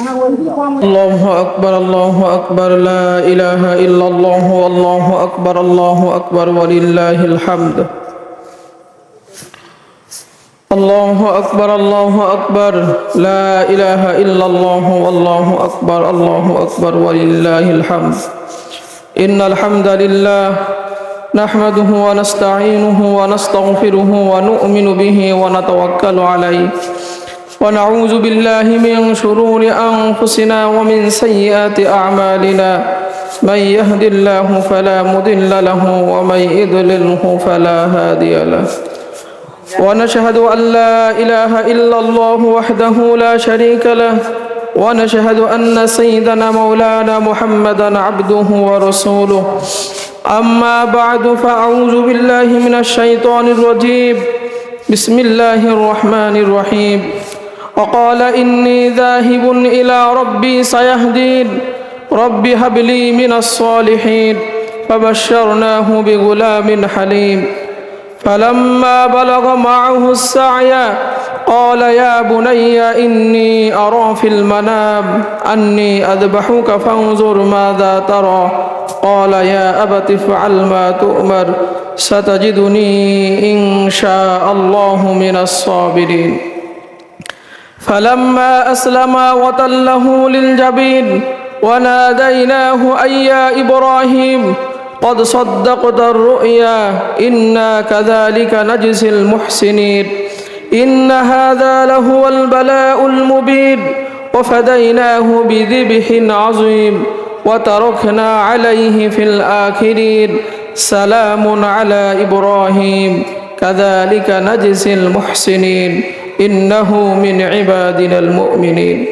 الله أكبر الله أكبر لا إله إلا الله والله أكبر ولله الحمد الله أكبر لا إله إلا الله والله أكبر ولله الحمد إن الحمد لله نحمده ونستعينه ونستغفره ونؤمن به ونتوكل عليه ونعوذ بالله من شرور أنفسنا ومن سيئات أعمالنا من يهد الله فلا مضل له ومن يضلله فلا هادي له ونشهد أن لا إله إلا الله وحده لا شريك له ونشهد أن سيدنا مولانا محمدا عبده ورسوله أما بعد فأعوذ بالله من الشيطان الرجيم بسم الله الرحمن الرحيم وقال إني ذاهب إلى ربي سيهدين رب هب لي من الصالحين فبشرناه بغلام حليم فلما بلغ معه السعي قال يا بني إني أرى في المنام أني أذبحك فانظر ماذا ترى قال يا أبت افعل ما تؤمر ستجدني إن شاء الله من الصابرين فلما أسلما وتله للجبين وناديناه أن يا إبراهيم قد صدقت الرؤيا إنا كذلك نجزي المحسنين إن هذا لهو البلاء المبين وفديناه بذبح عظيم وتركنا عليه في الآخرين سلام على إبراهيم كذلك نجزي المحسنين إنه من عبادنا المؤمنين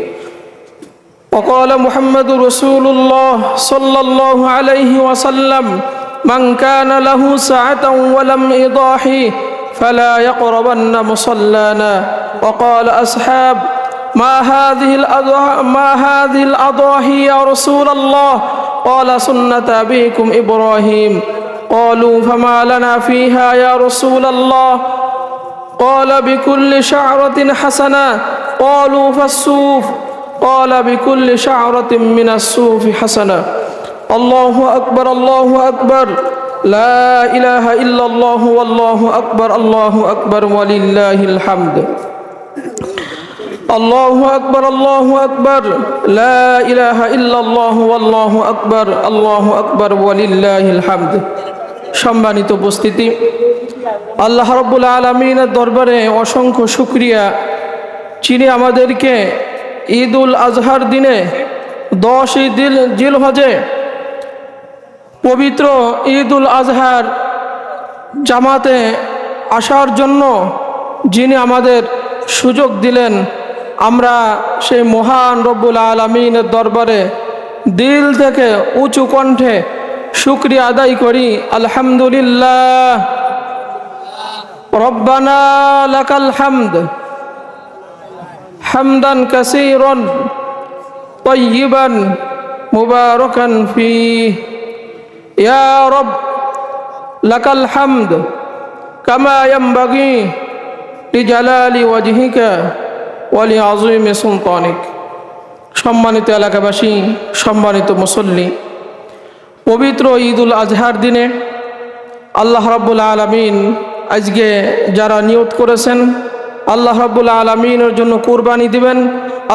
وقال محمد رسول الله صلى الله عليه وسلم من كان له سعة ولم يضاحي فلا يقربن مصلانا وقال أصحاب ما هذه الأضاحي يا رسول الله قال سنة أبيكم إبراهيم قالوا فما لنا فيها يا رسول الله قال بكل شعرة حسنة قالوا فالصوف قال بكل شعرة من الصوف حسنة الله أكبر لا إله إلا الله والله أكبر ولله الحمد الله أكبر لا إله إلا الله والله أكبر ولله الحمد সম্মানিত উপস্থিতি আল্লাহ রাব্বুল আলামিনের দরবারে অসংখ্য শুকরিয়া যিনি আমাদেরকে ঈদুল আজহার দিনে 10ই জিলহজে পবিত্র ঈদুল আজহার জামাতে আসার জন্য যিনি আমাদের সুযোগ দিলেন আমরা সেই মহান রব্বুল আলামিনের দরবারে দিল থেকে উঁচু কণ্ঠে শুকরিয়া আদায় করি আলহামদুলিল্লাহ রব্বানা লাকাল হামদ হামদান কাসীরান তাইয়িবান মুবারাকান ফীহি ইয়া রব লাকাল হামদ কামা ইয়ানবাগি লিজালালি ওয়াজহিকা ওয়া লিআযীমি সুলতানিক। সম্মানিত এলাকাবাসী, সম্মানিত মুসল্লি, পবিত্র ঈদুল আজহার দিনে আল্লাহ রাব্বুল আলামিন আজকে যারা নিয়ত করেছেন আল্লাহ রাব্বুল আলামিনের জন্য কুরবানি দিবেন,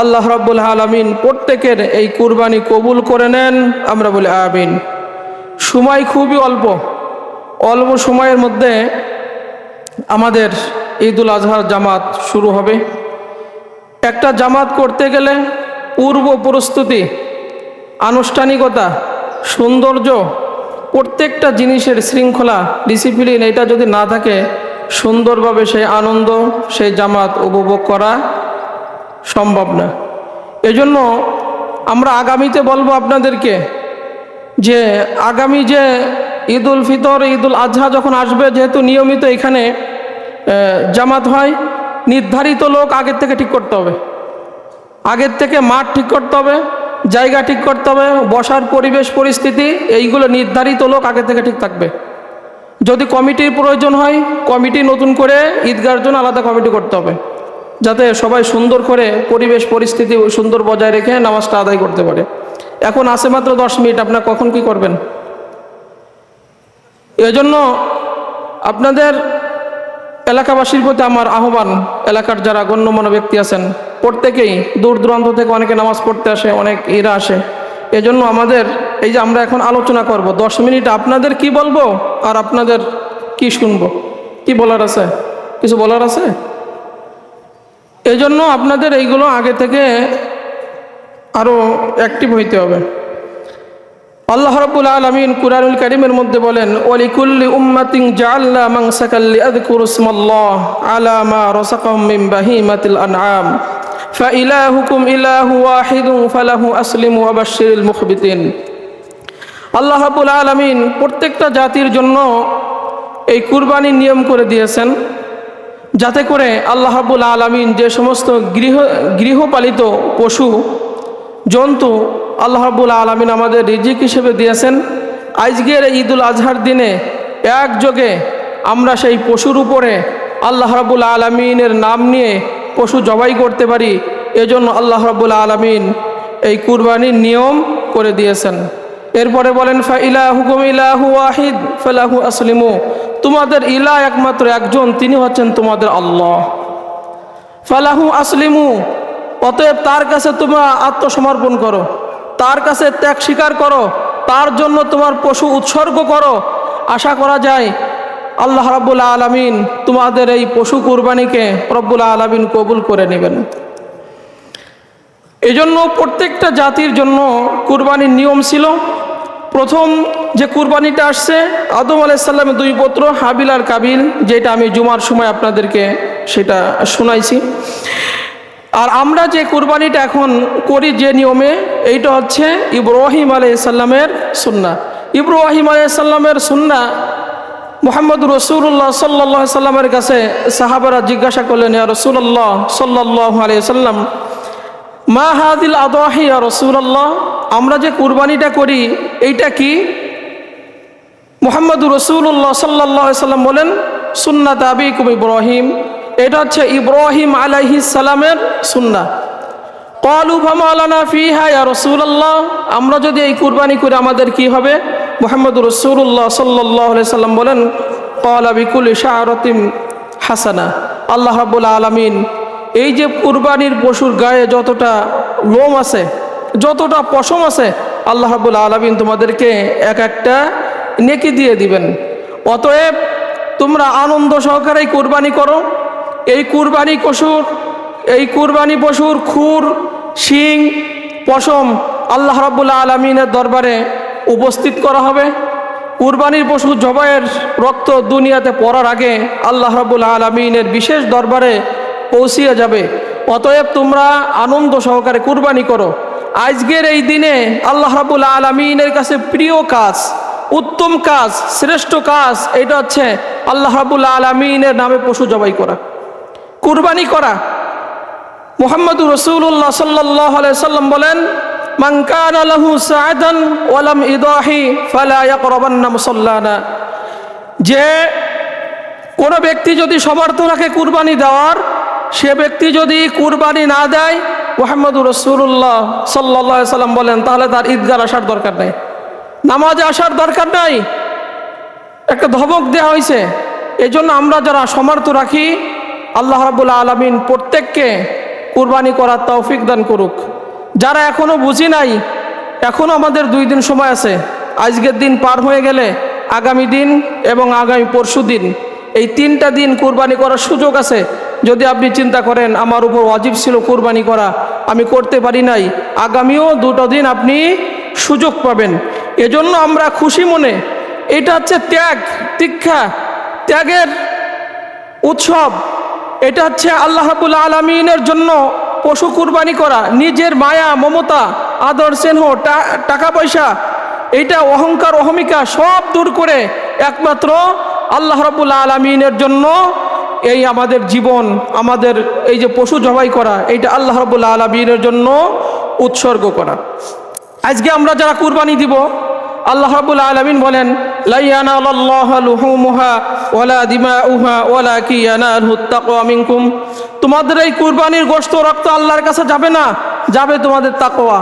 আল্লাহ রাব্বুল আলামিন প্রত্যেকের এই কুরবানি কবুল করে নেন, আমরা বলি আমিন। সময় খুবই অল্প সময়ের মধ্যে আমাদের ঈদুল আজহার জামাত শুরু হবে। একটা জামাত করতে গেলে পূর্ব প্রস্তুতি, আনুষ্ঠানিকতা, সৌন্দর্য, প্রত্যেকটা জিনিসের শৃঙ্খলা, ডিসিপ্লিন, এটা যদি না থাকে সুন্দরভাবে সেই আনন্দ, সেই জামাত উপভোগ করা সম্ভব না। এজন্য আমরা আগামীতে বলবো আপনাদেরকে যে আগামী যে ঈদুল ফিতর, ঈদুল আজহা যখন আসবে, যেহেতু নিয়মিত এখানে জামাত হয়, নির্ধারিত লোক আগের থেকে ঠিক করতে হবে, আগের থেকে মাঠ ঠিক করতে হবে, জায়গা ঠিক করতে হবে, বসার পরিবেশ পরিস্থিতি, এইগুলো নির্ধারিত লোক আগে থেকে ঠিক থাকবে। যদি কমিটির প্রয়োজন হয়, কমিটি নতুন করে ঈদগাহর জন্য আলাদা কমিটি করতে হবে। যাতে সবাই সুন্দর করে পরিবেশ পরিস্থিতি সুন্দর বজায় রেখে নামাজটা আদায় করতে পারে। এখন আছে মাত্র 10 মিনিট, আপনারা কখন কি করবেন? এজন্য আপনাদের এলাকাবাসীর প্রতি আমার আহ্বান, এলাকার যারা গণ্যমান্য ব্যক্তি আছেন প্রত্যেকেই দূর দূরান্ত থেকে অনেকে নামাজ পড়তে আসে, অনেক এরা আসে। এজন্য আমাদের এই যে আমরা এখন আলোচনা করব 10 মিনিট আপনাদের কি বলবো আর আপনাদের কি শুনবো, কি বলার আছে? কিছু বলার আছে? এজন্য আপনাদের এইগুলো আগে থেকে আরো অ্যাক্টিভ হইতে হবে। আল্লাহ রাব্বুল আলামিন কুরআনুল কারীমের মধ্যে বলেন, ওয়ালিকুল্লি উম্মাতিন জাআলনা মানসাকাল লিয়াযকুরু ইসমাল্লাহ আলা মা রাযাকাহুম মিন বাহিমাতিল আনআম ফাইলাহুকুম ইলাহু ওয়াহিদুন ফালাহু আসলিমু ওয়া বাশশিরিল মুখবিতিন। আল্লাহ রাব্বুল আলামিন প্রত্যেকটা জাতির জন্য এই কুরবানির নিয়ম করে দিয়েছেন, যাতে করে আল্লাহ রাব্বুল আলামিন যে সমস্ত গৃহপালিত পশু জন্তু আল্লাহ রাব্বুল আলামিন আমাদের রিজিক হিসেবে দিয়েছেন, আজকের ঈদুল আজহার দিনে একযোগে আমরা সেই পশুর উপরে আল্লাহ রাব্বুল আলামিনের নাম নিয়ে পশু জবাই করতে পারি। এজন্য আল্লাহ রাব্বুল আলামিন এই কুরবানির নিয়ম করে দিয়েছেন। এরপরে বলেন, ফাইলাহুকুম ইলাহু ওয়াহিদ ফালাহু আসলিমু, তোমাদের ইলাহ একমাত্র একজন, তিনি হচ্ছেন তোমাদের আল্লাহ। ফালাহু আসলিমু, অতএব তার কাছে তোমরা আত্মসমর্পণ করো, তার কাছে ত্যাগ স্বীকার করো, তার জন্য তোমার পশু উৎসর্গ করো। আশা করা যায় আল্লাহ রাব্বুল আলামিন তোমাদের এই পশু কুরবানিকে রব্বুল আলামিন কবুল করে নেবেন। এজন্য প্রত্যেকটা জাতির জন্য কুরবানির নিয়ম ছিল। প্রথম যে কুরবানিটা আসছে আদম আলাইহিস সালামের 2 পুত্র হাবিল আর কাবিল, যেটা আমি জুমার সময় আপনাদেরকে সেটা শোনাইছি। আর আমরা যে কুরবানিটা এখন করি যে নিয়মে, এইটা হচ্ছে ইব্রাহিম আলাইহিস সালামের সুন্নাহ। ইব্রাহিম আলাইহিস সালামের সুন্নাহ মুহাম্মদুর রাসূলুল্লাহ সাল্লাল্লাহু আলাইহি সাল্লামের কাছে সাহাবারা জিজ্ঞাসা করলেন, ইয়া রাসূলুল্লাহ সাল্লাল্লাহু আলাইহি সাল্লাম, মা হাযিল আদাহি ইয়া রাসূলুল্লাহ, আমরা যে কুরবানিটা করি এইটা কি? মুহাম্মদুর রাসূলুল্লাহ সাল্লাল্লাহু আলাইহি সাল্লাম বলেন, সুন্নাত আবিকুম ইব্রাহিম, এটা হচ্ছে ইব্রাহিম আলাইহিস সালামের সুন্নাহ। ক্বালু ফামা লানা ফিহা ইয়া রাসূলুল্লাহ, আমরা যদি এই কুরবানি করি আমাদের কি হবে? মুহাম্মদুর রাসূলুল্লাহ সাল্লাল্লাহু আলাইহি সাল্লাম বলেন, ক্বালা বিকুল্লি শাআরাতিন হাসানা। আল্লাহ রাব্বুল আলামিন এই যে কুরবানির পশুর গায়ে যতটা লোম আছে, যতটা পশম আছে, আল্লাহ রাব্বুল আলামিন তোমাদেরকে এক একটা নেকি দিয়ে দিবেন। অতএব তোমরা আনন্দ সহকারে কুরবানি করো। এই কুরবানি পশুর খুর, শিং, পশম আল্লাহ রাব্বুল আলামিনের দরবারে উপস্থিত করা হবে। কুরবানির পশু জবাইয়ের রক্ত দুনিয়াতে পড়ার আগে আল্লাহ রাব্বুল আলামিনের বিশেষ দরবারে পৌঁছিয়ে যাবে। অতএব তোমরা আনন্দ সহকারে কুরবানি করো। আজকের এই দিনে আল্লাহ রাব্বুল আলামিনের কাছে প্রিয় কাজ, উত্তম কাজ, শ্রেষ্ঠ কাজ এটা হচ্ছে আল্লাহ রাব্বুল আলামিনের নামে পশু জবাই করা, কুরবানি করা। মুহাম্মদুর রাসূলুল্লাহ সাল্লাল্লাহু আলাইহি সাল্লাম বলেন, মান কানা লাহু সাআদান ওয়া লাম ইদাহি ফালা ইয়াকরাবান্না মুসাল্লানা, যে কোনো ব্যক্তি যদি সমর্থ রাখে কুরবানি দেওয়ার, সে ব্যক্তি যদি কুরবানি না দেয়, মুহাম্মদুর রাসূলুল্লাহ সাল্লাল্লাহু আলাইহি সাল্লাম বলেন, তাহলে তার ঈদগাহ আসার দরকার নাই, নামাজে আসার দরকার নাই। একটা ধমক দেওয়া হয়েছে। এই জন্য আমরা যারা সমর্থ রাখি, আল্লাহ রাব্বুল আলামিন প্রত্যেককে কুরবানি করার তৌফিক দান করুক। যারা এখনো বুঝি নাই, এখনো আমাদের 2 দিন সময় আছে। আজকের দিন পার হয়ে গেলে আগামী দিন এবং আগামী পরশু দিন, এই 3টা দিন কুরবানি করার সুযোগ আছে। যদি আপনি চিন্তা করেন আমার উপর ওয়াজিব ছিল কুরবানি করা, আমি করতে পারি নাই, আগামীও 2টা দিন আপনি সুযোগ পাবেন। এজন্য আমরা খুশি মনে, এটা হচ্ছে ত্যাগের উৎসব। এটা হচ্ছে আল্লাহ রাব্বুল আলামিনের জন্য পশু কুরবানি করা, নিজের মায়া মমতা আদর স্নেহ টাকা পয়সা, এইটা অহংকার অহমিকা সব দূর করে একমাত্র আল্লাহ রাব্বুল আলামিনের জন্য এই আমাদের জীবন, আমাদের এই যে পশু জবাই করা, এইটা আল্লাহ রাব্বুল আলামিনের জন্য উৎসর্গ করা। আজকে আমরা যারা কুরবানি দিব, আল্লাহ রাব্বুল আলামিন বলেন, লা ইয়ানালাল্লাহু লুহুমুহা ওয়ালা দিমাউহা ওয়ালাকিন ইয়ানালুহুত তাকওয়া মিনকুম। তোমাদের এই কুরবানির গোশত রক্ত আল্লাহর কাছে যাবে না, যাবে তোমাদের তাকওয়া,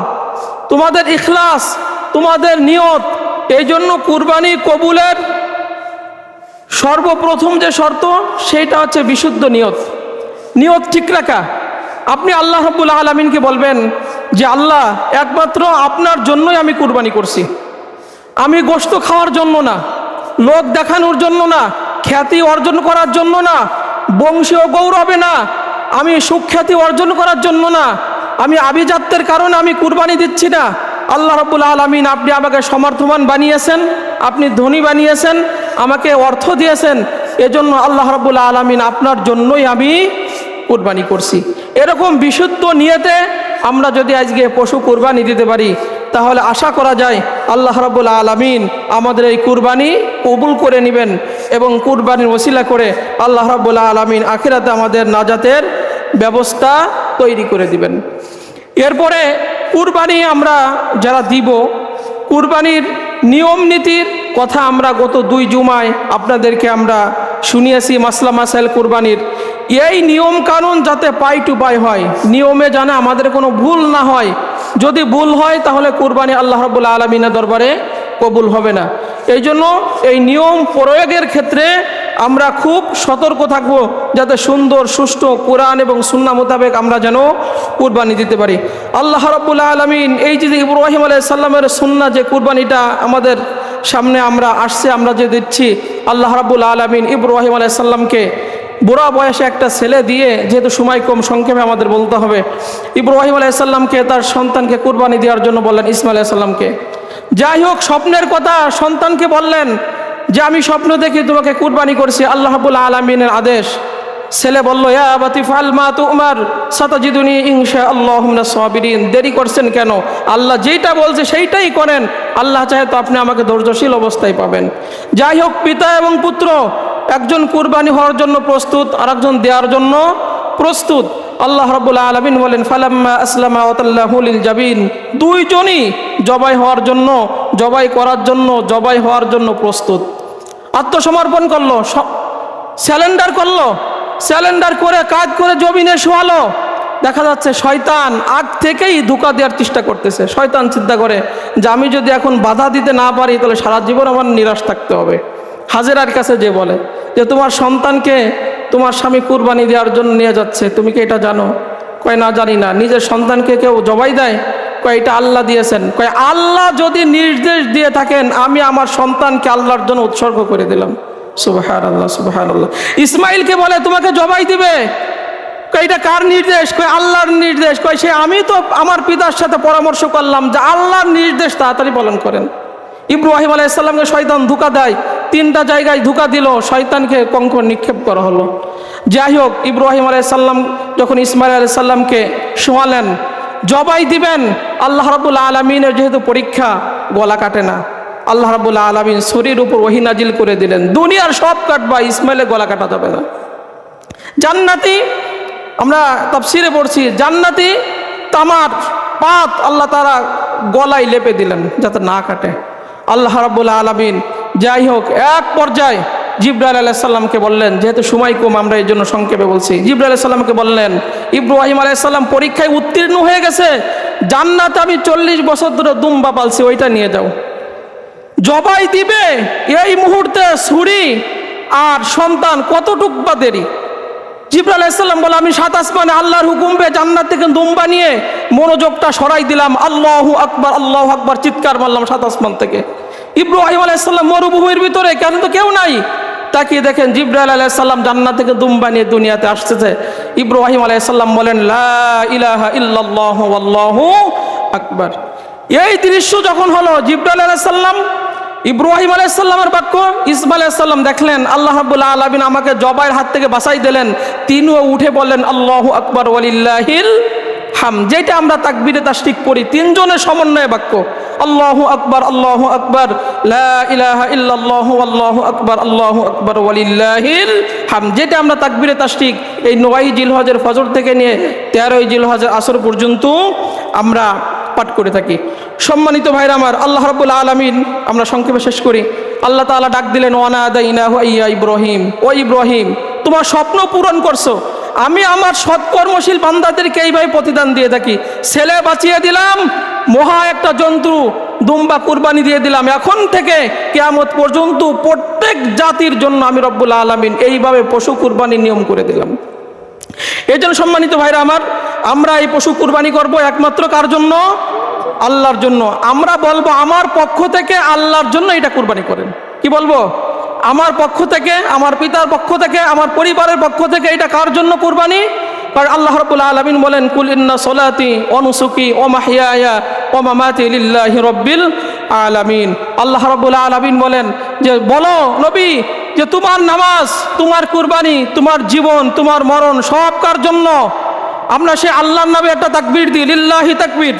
তোমাদের ইখলাস, তোমাদের নিয়ত। এই জন্য কুরবানি কবুলের সর্বপ্রথম যে শর্ত সেইটা হচ্ছে বিশুদ্ধ নিয়ত। নিয়ত ঠিক রাখা। আপনি আল্লাহ রাব্বুল আলামিনকে বলবেন যে আল্লাহ, একমাত্র আপনার জন্যই আমি কুরবানি করছি, আমি গোশত খাওয়ার জন্য না, লোক দেখানোর জন্য না, খ্যাতি অর্জন করার জন্য না, বংশীয় গৌরবে না, আমি সুখ্যাতি অর্জন করার জন্য না, আমি আভিজাত্যের কারণে আমি কুরবানি দিচ্ছি না। আল্লাহ রাব্বুল আলামিন, আপনি আমাকে সমর্থবান বানিয়েছেন, আপনি ধনী বানিয়েছেন, আমাকে অর্থ দিয়েছেন, এজন্য আল্লাহ রাব্বুল আলামিন আপনার জন্যই আমি কুরবানি করছি। এরকম বিশুদ্ধ নিয়তে আমরা যদি আজকে পশু কুরবানি দিতে পারি, তাহলে আশা করা যায় আল্লাহ রাব্বুল আলামিন আমাদের এই কুরবানি কবুল করে নেবেন এবং কুরবানির ওসিলা করে আল্লাহ রাব্বুল আলামিন আখিরাতে আমাদের নাজাতের ব্যবস্থা তৈরি করে দিবেন। এরপরে কুরবানি আমরা যারা দিব, কুরবানির নিয়ম নীতির কথা আমরা গত 2 জুমায় আপনাদেরকে আমরা শুনিয়েছি। মাসলা মাসাইল কুরবানির এই নিয়ম কানুন যাতে পাই টু পাই হয়, নিয়মে জানে আমাদের কোনো ভুল না হয়। যদি ভুল হয় তাহলে কুরবানি আল্লাহ রাব্বুল আলামিনের দরবারে কবুল হবে না। এই জন্য এই নিয়ম প্রয়োগের ক্ষেত্রে আমরা খুব সতর্ক থাকব, যাতে সুন্দর সুষ্ঠু কোরআন এবং সুন্নাহ মোতাবেক আমরা যেন কুরবানি দিতে পারি। আল্লাহ রাব্বুল আলামিন এই যে ইব্রাহিম আলাইহিস সালামের সুন্নাহ, যে কুরবানিটা আমাদের সামনে আমরা আসছে, আমরা যে দিচ্ছি, আল্লাহ রাব্বুল আলামিন ইব্রাহিম আলাইহিস সালামকে বুড়া বয়সে একটা ছেলে দিয়ে, যেহেতু সময় কম সংক্ষেপে আমাদের বলতে হবে, ইব্রাহিম আলাইহিস সালামকে তার সন্তানকে কুরবানি দেওয়ার জন্য বললেন, ইসমাইল আলাইহিস সালামকে। যাই হোক, স্বপ্নের কথা সন্তানকে বললেন যে আমি স্বপ্ন দেখি তোমাকে কুরবানি করছি, আল্লাহ রাব্বুল আলামিনের আদেশ। ছেলে বলল, ইয়া আবাতি ফাল মা তুমার সাতাজিদুনি ইনশাআল্লাহু মিনাস সাবিরিন। দেরি করছেন কেন? আল্লাহ যেটা বলছে সেইটাই করেন, আল্লাহ চাহে তো আপনি আমাকে ধৈর্যশীল অবস্থায় পাবেন। যাই হোক, পিতা এবং পুত্র একজন কুরবানি হওয়ার জন্য প্রস্তুত, আর একজন দেওয়ার জন্য প্রস্তুত। আল্লাহ রাব্বুল আলামিন বলেন, ফালাম্মা আসলামা ওয়াতাল্লাহু লিল জাবিন। দুইজনই জবাই হওয়ার জন্য, জবাই করার জন্য, জবাই হওয়ার জন্য প্রস্তুত। আত্মসমর্পণ করলো, স্যালেন্ডার করলো, স্যালেন্ডার করে কাজ করে জমিনে শোয়ালো। দেখা যাচ্ছে শয়তান আগ থেকেই ধোঁকা দেওয়ার চেষ্টা করতেছে। শয়তান চিন্তা করে যে আমি যদি এখন বাধা দিতে না পারি তাহলে সারা জীবন আমার নিরাশ থাকতে হবে। হাজেরার কাছে যে বলে যে তোমার সন্তানকে তোমার স্বামী কুরবানি দেওয়ার জন্য নিয়ে যাচ্ছে, তুমি কি এটা জানো? কয় না, জানি না। নিজের সন্তানকে কেউ জবাই দেয়? কয় এটা আল্লাহ দিয়েছেন। কয় আল্লাহ যদি নির্দেশ দিয়ে থাকেন, আমি আমার সন্তানকে আল্লাহর জন্য উৎসর্গ করে দিলাম। সুবহানাল্লাহ, সুবহানাল্লাহ। ইসমাইলকে বলে তোমাকে জবাই দিবে, কয় এটা কার নির্দেশ? কয় আল্লাহর নির্দেশ। কয় সে আমি তো আমার পিতার সাথে পরামর্শ করলাম যে আল্লাহর নির্দেশ তাড়াতাড়ি পালন করেন। ইব্রাহিম আলাইহিস সালামকে শয়তান ধোঁকা দেয়, 3টা জায়গায় ধোঁকা দিল, শয়তানকে কঙ্কর নিক্ষেপ করা হলো। যাই হোক, ইব্রাহিম আলাইহিস সালাম যখন ইসমাইল আলাইহিস সালামকে শোয়ালেন, জবাই দিবেন, আল্লাহ রাব্বুল আলামিনের যেহেতু পরীক্ষা, গলা কাটে না। আল্লাহ রাব্বুল আলামিন শরীর উপর ওহী নাজিল করে দিলেন, দুনিয়ার সব কাটবা, ইসমাইলের গলা কাটা যাবে না। জান্নাতি, আমরা তাফসিরে পড়ছি, জান্নাতি তামার পাত আল্লাহ তাআলা গলায় লেপে দিলেন যাতে না কাটে। আল্লাহ রাব্বুল আলামিন যাই হোক, এক পর্যায়ে জিবরাইল আলাইহিস সালামকে বললেন, যেহেতু সময় কম আমরা এই জন্য সংক্ষেপে বলছি, জিবরাইল আলাইহিস সালামকে বললেন, ইব্রাহিম আলাইহিস সালাম পরীক্ষায় উত্তীর্ণ হয়ে গেছে, জান্নাতে আমি 40 বছর ধরে দুম্বা পালছি, ওইটা নিয়ে যাও। জবাই দিবে এই মুহূর্তে, ছুরি আর সন্তান কতটুক বা দেরি। জিবরাইল আলাইহিস সালাম বলে, আমি 7 আসমানে আল্লাহর হুকুম পেয়ে জান্নাত থেকে দুম্বা নিয়ে মনোযোগটা সরাই দিলাম, আল্লাহু আকবার, আল্লাহু আকবার চিৎকার মারলাম 7 আসমান থেকে। ইব্রাহিম আলাইহিস সালাম মরুভূমির ভিতরে, কেন তো কেউ নাই, তাকিয়ে দেখেন জিবরাইল আলাইহিস সালাম জান্নাত থেকে দুম্বা নিয়ে দুনিয়াতে আসতেছে। ইব্রাহিম আলাইহিস সালাম বলেন, লা ইলাহা ইল্লাল্লাহু আল্লাহু আকবার। এই দৃশ্য যখন হলো, জিবরাইল আলাইহিস সালাম ইব্রাহিম আলাইহিস সালামের বাক্য, ইসমাইল আলাইহিস সালাম দেখলেন আল্লাহ রাব্বুল আলামিন আমাকে জবাইয়ের হাত থেকে বাঁচাই দিলেন, তিনিও উঠে বললেন আল্লাহু আকবার ওয়ালিল্লাহিল হামদ। যেটা আমরা তাকবীরে তাশরিক পড়ি, 3 জনের সমন্বয়ে বাক্য, আল্লাহু আকবার, আল্লাহু আকবার, লা ইলাহা ইল্লাল্লাহু আল্লাহু আকবার, আল্লাহু আকবার ওয়ালিল্লাহিল হামদ। যেটা আমরা তাকবীরে তাশরিক এই 9ই জিলহজের ফজর থেকে নিয়ে 13ই জিলহজের আসর পর্যন্ত আমরা পাঠ করে থাকি। সম্মানিত ভাইরা আমার, আল্লাহ রাব্বুল আলামিন, আমরা সংক্ষেপে শেষ করি, আল্লাহ তাআলা ডাক দিলেন, ওয়ানাদাইনাহু ইয়া ইব্রাহিম, ও ইব্রাহিম, তোমার স্বপ্ন পূরণ করছো, আমি আমার সৎকর্মশীল বান্দাদেরকে এইভাবে প্রতিদান দিয়ে থাকি। ছেলে বাঁচিয়ে দিলাম, মহা একটা জন্তু দুম্বা কুরবানি দিয়ে দিলাম, এখন থেকে কিয়ামত পর্যন্ত প্রত্যেক জাতির জন্য আমি রব্বুল আলামিন এইভাবে পশু কুরবানির নিয়ম করে দিলাম। এই জন্য সম্মানিত ভাইরা আমার, আমরা এই পশু কুরবানি করব একমাত্র কার জন্য? আল্লাহর জন্য। আমরা বলবো আমার পক্ষ থেকে আল্লাহর জন্য এটা কুরবানি করেন। কি বলবো? আমার পক্ষ থেকে, আমার পিতার পক্ষ থেকে, আমার পরিবারের পক্ষ থেকে এটা কার জন্য কুরবানি? কারণ আল্লাহ রাব্বুল আলামিন বলেন, কুল ইন্না সলাতি ওয়া নুসুকি ওয়া মাহইয়ায়া ওয়া মামাতি লিল্লাহি রাব্বিল আলামিন। আল্লাহ রাব্বুল আলামিন বলেন যে, বলো নবী যে তোমার নামাজ, তোমার কুরবানি, তোমার জীবন, তোমার মরণ সব কার জন্য? আমরা সে আল্লাহর নামে একটা তাকবীর দিই, লিল্লাহি তাকবীর,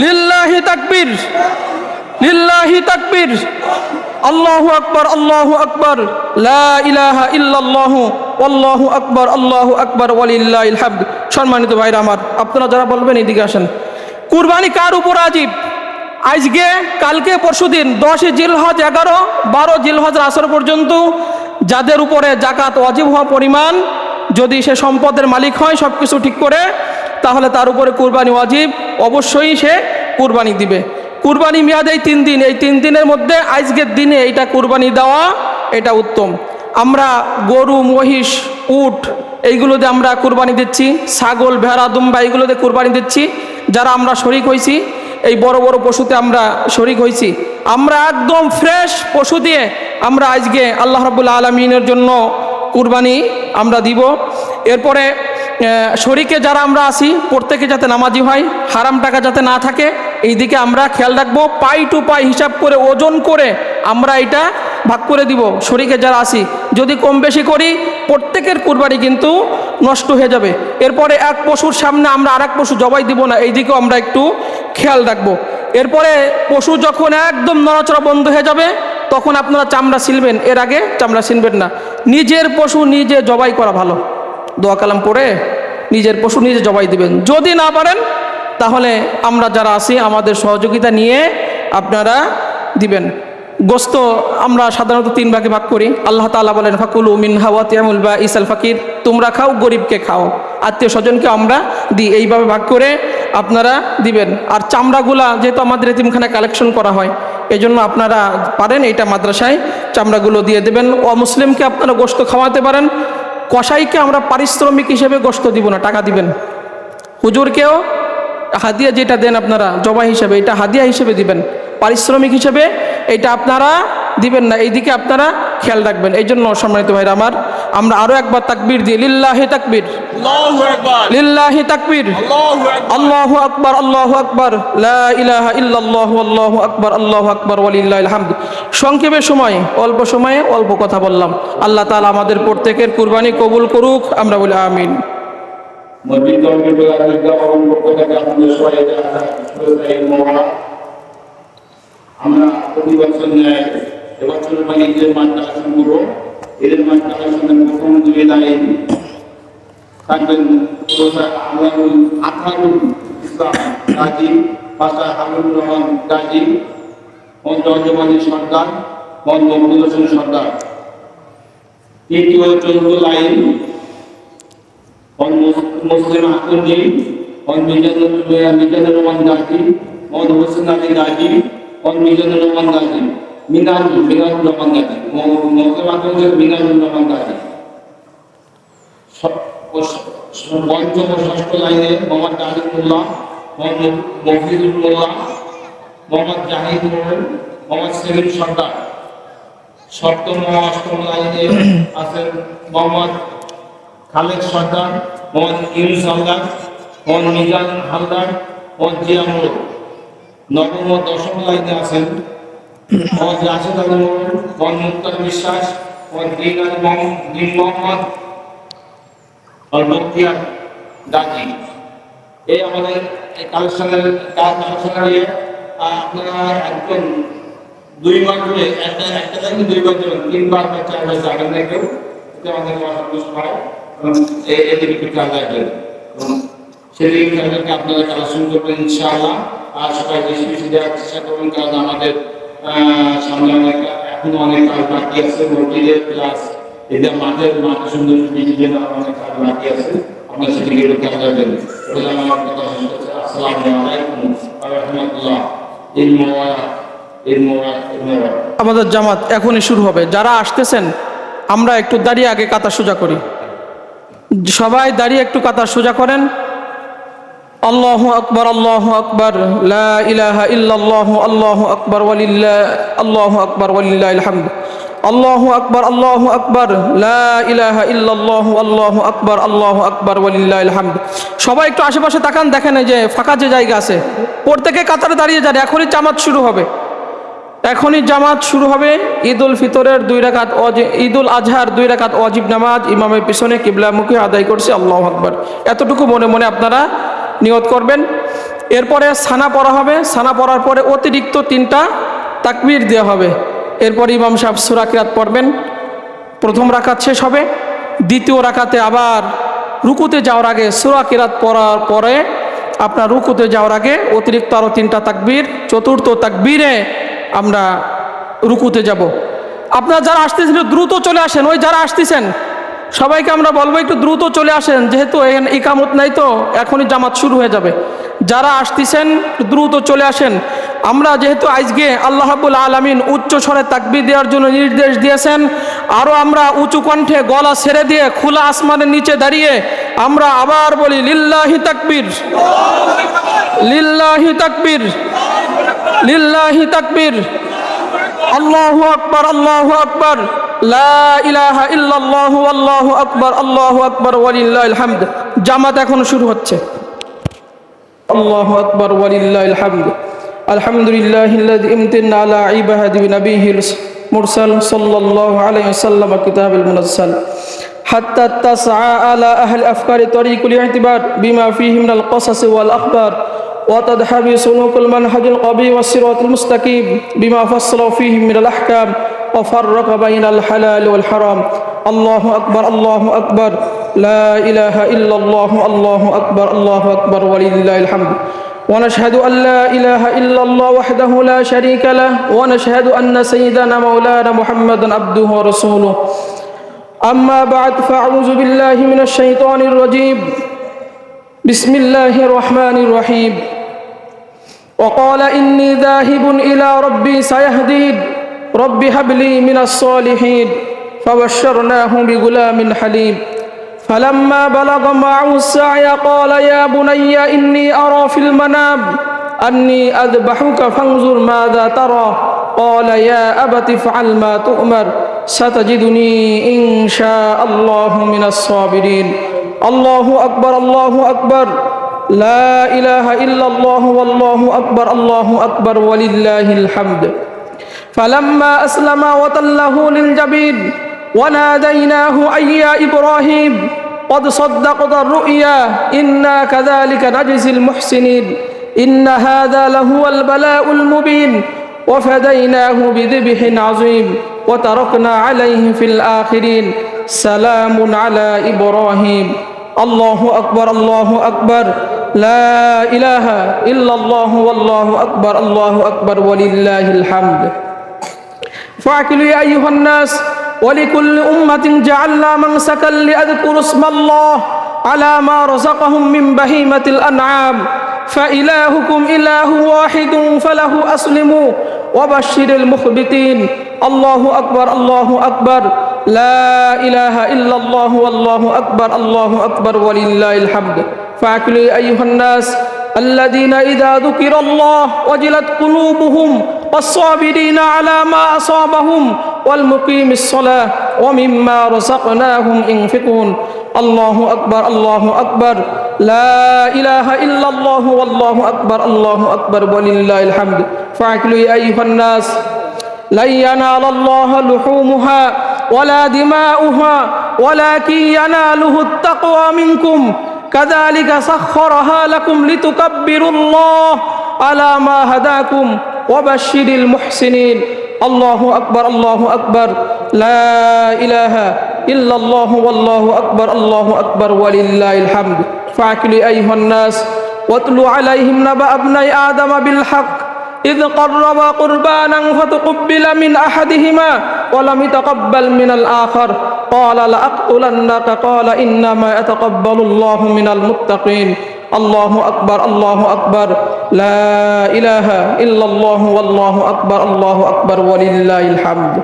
লিল্লাহি তাকবীর, লিল্লাহি তাকবীর, আল্লাহু আকবার, আল্লাহু আকবার, লা ইলাহা ইল্লাল্লাহু আল্লাহু আকবার, আল্লাহু আকবার, ওয়ালিল্লাহিল হামদ। সম্মানিত ভাইরা আমার, আপনারা যারা বলবেন এদিকে আসেন। কুরবানি কার উপর ওয়াজিব? আজকে, কালকে, পরশুদিন 10 জিলহজ, 11, 12 জিলহজ আসর পর্যন্ত যাদের উপরে জাকাত ওয়াজিব হওয়া পরিমাণ, যদি সে সম্পদের মালিক হয় সব কিছু ঠিক করে, তাহলে তার উপরে কুরবানি ওয়াজিব, অবশ্যই সে কুরবানি দিবে। কুরবানি মেয়াদ এই 3 দিন, এই 3 দিনের মধ্যে আজকের দিনে এইটা কুরবানি দেওয়া এটা উত্তম। আমরা গরু, মহিষ, উট এইগুলোতে আমরা কুরবানি দিচ্ছি, ছাগল, ভেড়া, দুম্বা এইগুলোতে কুরবানি দিচ্ছি। যারা আমরা শরিক হয়েছি এই বড় বড় পশুতে আমরা শরিক হয়েছি, আমরা একদম ফ্রেশ পশু দিয়ে আমরা আজকে আল্লাহ রাব্বুল আলামিনের জন্য কুরবানি আমরা দিব। এরপরে শরিকে যারা আমরা আসি প্রত্যেকে যাতে নামাজি হয়, হারাম টাকা যাতে না থাকে, এই দিকে আমরা খেয়াল রাখবো। পাই টু পাই হিসাব করে, ওজন করে আমরা এটা ভাগ করে দিব। শরিকে যারা আসি যদি কম বেশি করি, প্রত্যেকের কুরবানি কিন্তু নষ্ট হয়ে যাবে। এরপরে এক পশুর সামনে আমরা আর এক পশু জবাই দিব না, এই দিকেও আমরা একটু খেয়াল রাখবো। এরপরে পশু যখন একদম নড়াচড়া বন্ধ হয়ে যাবে, তখন আপনারা চামড়া ছিলবেন, এর আগে চামড়া ছিলবেন না। নিজের পশু নিজে জবাই করা ভালো, দোয়া কালাম পড়ে নিজের পশু নিজে জবাই দিবেন। যদি না পারেন তাহলে আমরা যারা আছি আমাদের সহযোগিতা নিয়ে আপনারা দিবেন। গোস্ত আমরা সাধারণত 3 ভাগে ভাগ করি। আল্লাহ তাআলা বলেন, ফাকুলু মিনহা ওয়াতি'মুল বাঈসাল ফাকির, তোমরা খাও, গরিবকে খাও, আত্মীয় স্বজনকে আমরা দিই, এইভাবে ভাগ করে আপনারা দিবেন। আর চামড়াগুলা যেহেতু আমাদের এতিমখানায় কালেকশন করা হয়, এই জন্য আপনারা পারেন এইটা মাদ্রাসায় চামড়াগুলো দিয়ে দেবেন। অমুসলিমকে আপনারা গোস্ত খাওয়াতে পারেন। কসাইকে আমরা পারিশ্রমিক হিসেবে গোস্ত দিব না, টাকা দিবেন। হুজুরকেও হাদিয়া যেটা দেন আপনারা জমা হিসেবে, এটা হাদিয়া হিসেবে দিবেন, পারিশ্রমিক হিসেবে এটা আপনারা দিবেন না, এইদিকে আপনারা খেয়াল রাখবেন। এই জন্য সম্মানিত ভাইরা আমার, আমরা আরো একবার তাকবীর দিই, লিল্লাহি তাকবীর, আল্লাহু আকবার, লিল্লাহি তাকবীর, আল্লাহু আকবার, আল্লাহু আকবার, লা ইলাহা ইল্লাল্লাহু আল্লাহু আকবার, আল্লাহু আকবার, ওয়ালিল্লাহিল হামদ। সংক্ষেপে সময়, অল্প সময়ে অল্প কথা বললাম। আল্লাহ তাআলা আমাদের প্রত্যেকের কুরবানি কবুল করুক, আমরা বলি আমিন। আমরা প্রতি বছর ন্যায় এবছর ঈদের মাঠ কালেকশন করবো। ঈদের মাঠ কালেকশনের মুখ্যমন্ত্রী এলাকায় থাকবেন আতহারুল ইসলাম গাজী, পাশা হাবিবুর রহমান গাজী, জয়জবানী সরকার, মহম্মদ হোসেন সরকার। তৃতীয় চতুর্থ লাইন মুসলিম হাকুন্দি, মিজানুর রহমান গাজী, মোহাম্মদ হোসেন আলী গাজী, মিজানুর রহমান গাজী, মিনারুল রহমান গাজী, মুসলিম হাকুন্দির মিনারুল রহমান গাজী। পঞ্চম ও ষষ্ঠ লাইনে মোহাম্মদ আলিমুল্লাহ, মোহাম্মদ মফিজুল মোল্লা, মোহাম্মদ জাহিদ মোহন, মোহাম্মদ সেলিম সরকার। সপ্তম ও অষ্টম লাইনে আছেন মোহাম্মদ খালেদ সরকার, মোহাম্মদ ইউনুস হালদার, মোহাম্মদ মিজান হালদার, মোহাম্মদ জিয়া মোড়। নবম ও দশম লাইনে আছেন মোহাম্মদ রাশেদ আলী মোড়, মোহাম্মদ মুক্তার বিশ্বাস, মোহাম্মদ দিন মোহাম্মদ বক্তিয়ার গাজী। এই আমাদের কালেকশনের নিয়ে আপনারা একদম 2 বার করে একটা লাইনে 2 বার যাবেন, 3 বার বা 4 বার যাবেন না কেউ, এটা আমাদের অসন্তুষ্ট হয়। এদিকে খেয়াল রাখবেন, সেদিকে আপনারা কালেকশন করবেন ইনশাআল্লাহ। আর সবাই বেশি বেশি দেওয়ার চেষ্টা করবেন, কারণ আমাদের সামনে এখনো অনেক কাজ বাকি আছে, মসজিদের প্লাস এদের মাঠের সুন্দর ডিজাইন অনেক কাজ বাকি আছে। আপনার সেদিকে একটু খেয়াল রাখবেন। বলে আমার কথা শেষ করছে। আসসালামু আলাইকুম ওয়া রাহমাতুল্লাহ। আমাদের জামাত এখনই শুরু হবে। যারা আসতেছেন আমরা একটু দাঁড়িয়ে আগে কাতার সোজা করি। সবাই দাঁড়িয়ে একটু কাতার সোজা করেন। আল্লাহু আকবার, আল্লাহু আকবার, লা ইলাহা ইল্লাল্লাহু, আল্লাহু আকবার আল্লাহু আকবার ওয়ালিল্লাহিল হামদ। আল্লাহু আকবার, আল্লাহু আকবার, লা ইলাহা ইল্লাল্লাহু, আল্লাহু আকবার, আল্লাহু আকবার ওয়ালিল্লাহিল হামদ। সবাই একটু আশেপাশে তাকান, দেখেন এই যে ফাঁকা যে জায়গা আছে প্রত্যেকে কাতারে দাঁড়িয়ে যান। এখনই জামাত শুরু হবে, এখনই জামাত শুরু হবে। ঈদুল ফিতরের 2 রাকাত, ঈদুল আজহার 2 রাকাত ওয়াজিব নামাজ ইমামের পিছনে কিবলামুখী আদায় করছে। আল্লাহু আকবার, এতটুকু মনে মনে আপনারা নিয়ত করবেন। এরপরে সানা পড়া হবে। সানা পড়ার পরে অতিরিক্ত 3টা তাকবীর দেওয়া হবে। এরপর ইমাম সাহেব সূরা কিরাত পড়বেন। প্রথম রাকাত শেষ হবে। দ্বিতীয় রাকাতে আবার রুকুতে যাওয়ার আগে সূরা কিরাত পড়ার পরে আপনার রুকুতে যাওয়ার আগে অতিরিক্ত আরও 3টা তাকবীর, চতুর্থ তাকবীরে আমরা রুকুতে যাব। আপনারা যারা আসতেছেন দ্রুত চলে আসেন। ওই যারা আসতেছেন সবাইকে আমরা বলবো একটু দ্রুত চলে আসেন, যেহেতু এখানে ইকামত নাই তো এখনই জামাত শুরু হয়ে যাবে। যারা আসতেছেন দ্রুত চলে আসেন। আমরা যেহেতু আজকে আল্লাহ রাব্বুল আলামিন উচ্চ স্বরে তাকবীর দেওয়ার জন্য নির্দেশ দিয়েছেন, আরও আমরা উঁচু কণ্ঠে গলা ছেড়ে দিয়ে খোলা আসমানের নিচে দাঁড়িয়ে আমরা আবার বলি লিল্লাহি তাকবীর, লিল্লাহি তাকবীর, লিল্লাহি তাকবীর, আল্লাহু আকবার, আল্লাহু আকবার, লা ইলাহা ইল্লাল্লাহু, আল্লাহু আকবার, আল্লাহু আকবার ওয়ালিল্লাহিল হামদ। জামাত এখন শুরু হচ্ছে। আল্লাহু আকবার ওয়ালিল্লাহিল হামদ। আলহামদুলিল্লাহিল্লাযী ইমতান্না আলা ইবাদিহি বিনাবিহিল মুরসাল সাল্লাল্লাহু আলাইহি ওয়াসাল্লাম কিতাবিল মুনাজ্জাল হাত্তা তাসআ আলা আহলি আফকারি তরিকুল ইতিবার বিমা ফীহি মিনাল কসাস ওয়াল আখবার وتدحبي سلوك المنهج القوي والصراط المستقيم بما فصل فيه من الأحكام وفرق بين الحلال والحرام. الله أكبر، الله أكبر، لا إله إلا الله، الله أكبر، الله أكبر ولله الحمد. ونشهد أن لا إله إلا الله وحده لا شريك له، ونشهد أن سيدنا مولانا محمدا عبده ورسوله. أما بعد، فأعوذ بالله من الشيطان الرجيم. بسم الله الرحمن الرحيم. وقال إني ذاهب إلى ربي سيهدين رب هب لي من الصالحين فبشرناه بغلام حليم. فلما بلغ معه السعي قال يا بني إني أرى في المنام أني أذبحك فانظر ماذا ترى قال يا أبت افعل ما تؤمر ستجدني إن شاء الله من الصابرين. الله أكبر، الله أكبر، لا إله إلا الله، والله أكبر، الله أكبر ولله الحمد. فلما أسلم وتله للجبين وناديناه أي يا إبراهيم قد صدقت الرؤيا إنا كذلك نجزي المحسنين إن هذا لهو البلاء المبين وفديناه بذبح عظيم وتركنا عليه في الآخرين سلام على إبراهيم. الله أكبر، الله أكبر، لا إله إلا الله، والله أكبر، الله أكبر ولله الحمد. فاعقلوا يا أيها الناس ولكل أمة جعلنا منسكا ليذكروا اسم الله على ما رزقهم من بهيمة الأنعام فإلهكم إله واحد فله أسلموا وبشر المخبتين. الله أكبر، الله أكبر، لا إله إلا الله، والله أكبر، الله أكبر ولله الحمد. فاعقلوا يا أيها الناس الذين إذا ذكر الله وجلت قلوبهم والصابرين على ما أصابهم والمقيم الصلاة ومما رزقناهم ينفقون. الله أكبر، الله أكبر، لا إله إلا الله، والله أكبر، الله أكبر ولله الحمد. فاعقلوا يا أيها الناس لن ينال الله لحومها ولا دماؤها ولكن يناله التقوى منكم كذلك سخرها لكم لتكبروا الله على ما هداكم وبشر المحسنين. الله أكبر، الله أكبر، لا إله إلا الله، والله أكبر، الله أكبر ولله الحمد. فاعقلوا أيها الناس واتل عليهم نبأ ابني آدم بالحق إذ قربا قربانا فتقبل من أحدهما ولم يتقبل من الآخر قال لأقتلنك قال إنما يتقبل الله من المتقين الله أكبر الله أكبر لا إله إلا الله والله أكبر الله أكبر ولله الحمد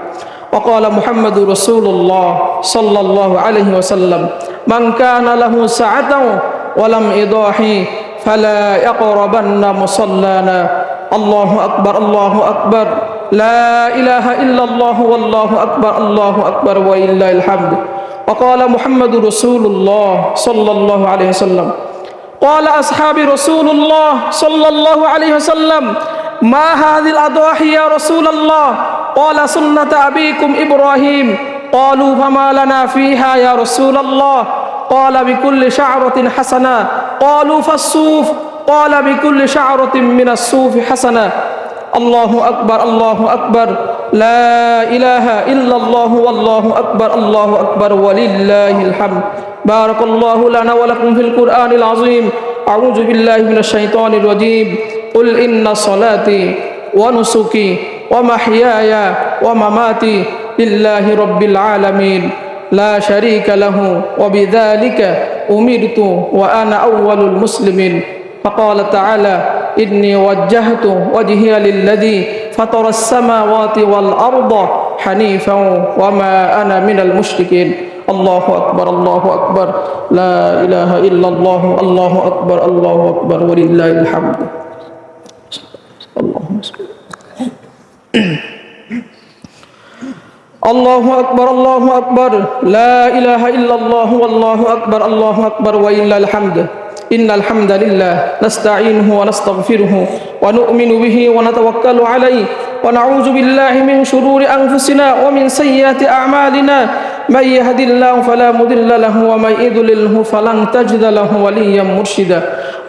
وقال محمد رسول الله صلى الله عليه وسلم من كان له سعة ولم يضاحي فلا يقربن مصلانا الله أكبر الله أكبر لا إله إلا الله والله أكبر الله أكبر ولله الحمد وقال محمد رسول الله صلى الله عليه وسلم قال أصحاب رسول الله صلى الله عليه وسلم ما هذه الأضاحي يا رسول الله قال سنة أبيكم إبراهيم قالوا فما لنا فيها يا رسول الله قال بكل شعرة حسنة قالوا فالصوف قال بكل شعرة من الصوف حسنة الله أكبر الله أكبر لا إله إلا الله والله أكبر الله أكبر ولله الحمد بارك الله لنا ولكم في القرآن العظيم أعوذ بالله من الشيطان الرجيم قل إن صلاتي ونسكي ومحياي ومماتي لله رب العالمين لا شريك له وبذلك أمرت وأنا أول المسلمين فقال تعالى إني وجهت وجهي للذي فطر السماوات والأرض حنيفا وما أنا من المشركين الله أكبر الله أكبر لا إله إلا الله الله أكبر الله أكبر ولله الحمد اللهم صل الله أكبر الله أكبر لا إله إلا الله والله أكبر الله أكبر ولله الحمد إن الحمد لله نستعينه ونستغفره ونؤمن به ونتوكل عليه ونعوذ بالله من شرور أنفسنا ومن سيئات أعمالنا من يهد الله فلا مضل له ومن يضلله فلن تجد له وليا مرشدا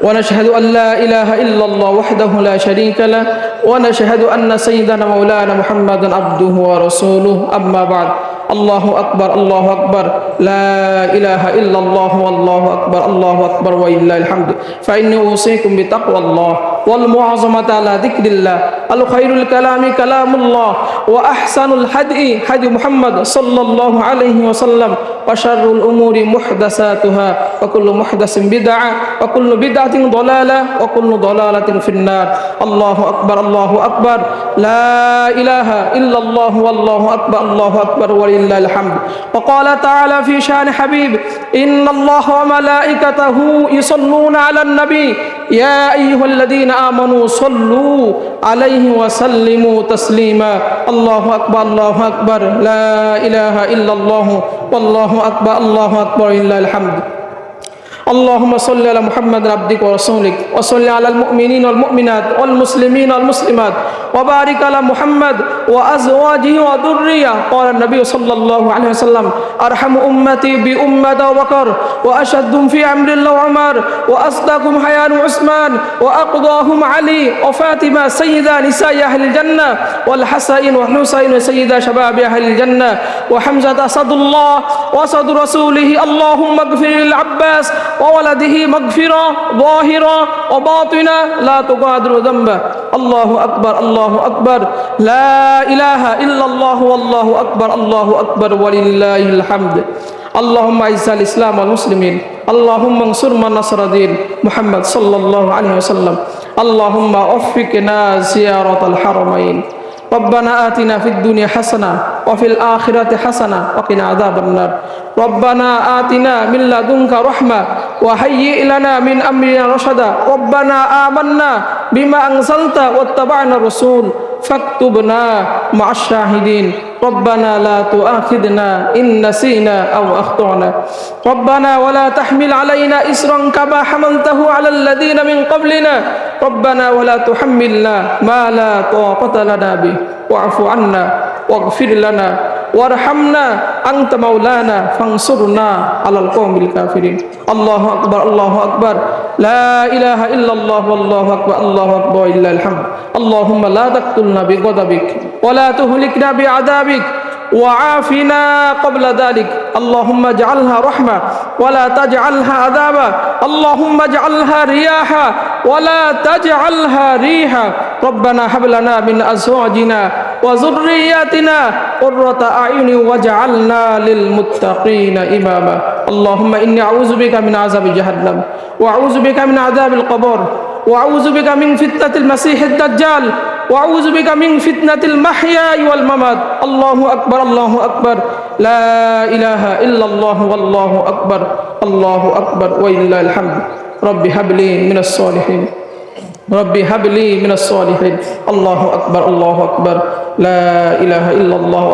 ونشهد أن لا إله إلا الله وحده لا شريك له ونشهد أن سيدنا مولانا محمدا عبده ورسوله أما بعد الله أكبر الله أكبر لا إله إلا الله والله أكبر الله أكبر ولله الحمد فإني أوصيكم بتقوى الله والمعظمة على ذكر الله الخير الكلام كلام الله وأحسن الهدي هدي محمد صلى الله عليه وسلم وشر الأمور محدثاتها وكل محدث بدعة وكل بدعة ضلالة وكل ضلالة في النار الله أكبر الله أكبر لا إله إلا الله والله أكبر الله أكبر ولله الحمد وقال تعالى في شان حبيب إن الله وملائكته يصلون على النبي يا أيها الذين آمنوا صلوا عليه وسلموا تسليما الله أكبر الله أكبر لا إله إلا الله والله أكبر الله أكبر لله الحمد اللهم صل على محمد عبدك ورسولك وصل على المؤمنين والمؤمنات والمسلمين والمسلمات وبارك على محمد وأزواجه وذرية قال النبي صلى الله عليه وسلم أرحم أمتي بأمة بكر وأشهدهم في أمر الله عمر وأصدقهم حيان عثمان وأقضاهم علي وفاطمة سيدة نساء أهل الجنة والحسين والحسين سيدة شباب أهل الجنة وحمزة أسد الله وأسد رسوله اللهم اغفر للعباس وولده مغفرة ظاهرة وباطنة لا تغادر ذنبه الله أكبر الله أكبر لا إله إلا الله والله أكبر الله أكبر ولله الحمد اللهم أعز الإسلام والمسلمين اللهم انصر من نصر دين محمد صلى الله عليه وسلم اللهم وفقنا زيارة الحرمين ربنا آتنا في الدنيا حسنة وفي الآخرة حسنة وقنا عذاب النار ربنا آتنا من لدنك رحمة وهيئ لنا من أمرنا رشدا ربنا آمنا بما أنزلت واتبعنا الرسول فاكتبنا مع الشاهدين ربنا لا تؤاخذنا إن نسينا أو أخطأنا ربنا ولا تحمل علينا إسرا كما حملته على الذين من قبلنا ربنا ولا تحملنا ما لا طاقة لنا به واعف عنا واغفر لنا وارحمنا أنت مولانا فانصرنا على القوم الكافرين الله أكبر الله أكبر لا إله إلا الله والله أكبر الله أكبر إلا الحمد اللهم لا تقتلنا بغضبك ولا تهلكنا بعذابك وعافنا قبل ذلك اللهم اجعلها رحمة ولا تجعلها عذابا اللهم اجعلها رياحا ولا تجعلها ريحا ربنا هب لنا من أزواجنا وذرياتنا قرة أعين واجعلنا للمتقين إماما اللهم إني أعوذ بك من عذاب جهنم وأعوذ بك من عذاب القبر وأعوذ بك من فتنة المسيح الدجال وأعوذ بك من فتنة المحيا والممات الله أكبر الله أكبر لا إله إلا الله والله أكبر ولله الحمد رب هب لي من الصالحين ربي هب لي من الصالحين الله أكبر لا إله إلا الله